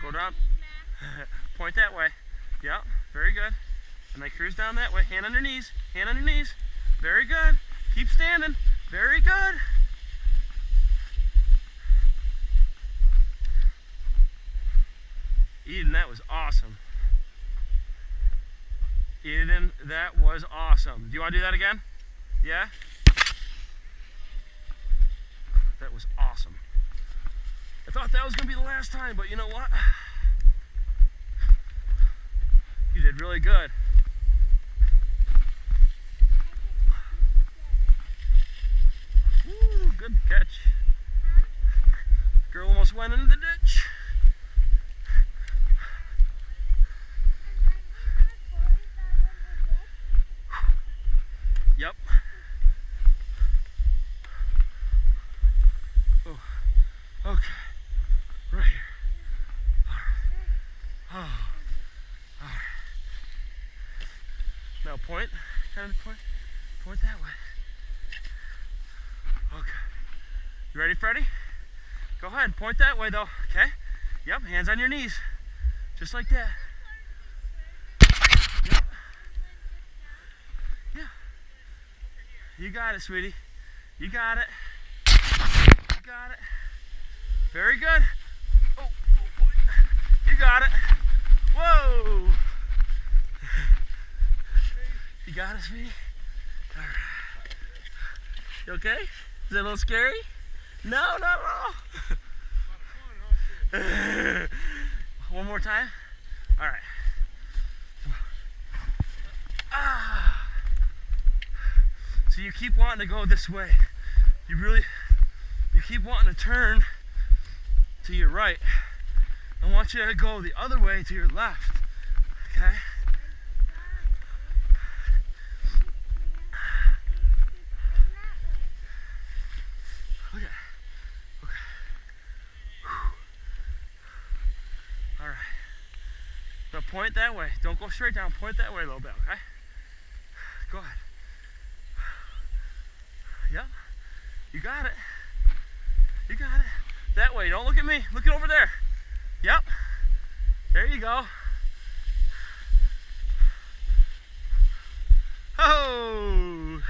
Go down. Point that way. Yep, very good. And then cruise down that way. Hand on your knees. Hand on your knees. Very good. Keep standing. Very good. Eden, that was awesome. Eden, that was awesome. Do you want to do that again? Yeah? That was awesome. I thought that was going to be the last time, but you know what? You did really good. Woo, good catch. Girl almost went into the ditch. Yep. Oh, okay. Right here. All right. Oh. All right. Now point. Kind of point. Point that way. Okay. You ready, Freddie? Go ahead. Point that way, though. Okay? Yep. Hands on your knees. Just like that. Yep. Yeah. You got it, sweetie. You got it. You got it. Very good. Oh, oh boy. You got it. Whoa. You got it, sweetie? All right. You okay? Is that a little scary? No, not at all. One more time. All right. Ah. So you keep wanting to go this way. You keep wanting to turn to your right. I want you to go the other way to your left. Okay? Okay. Okay. All right. Now point that way. Don't go straight down. Point that way a little bit, okay? Go ahead. Yep. You got it. You got it. That way. Don't look at me. Look it over there. Yep. There you go. Oh.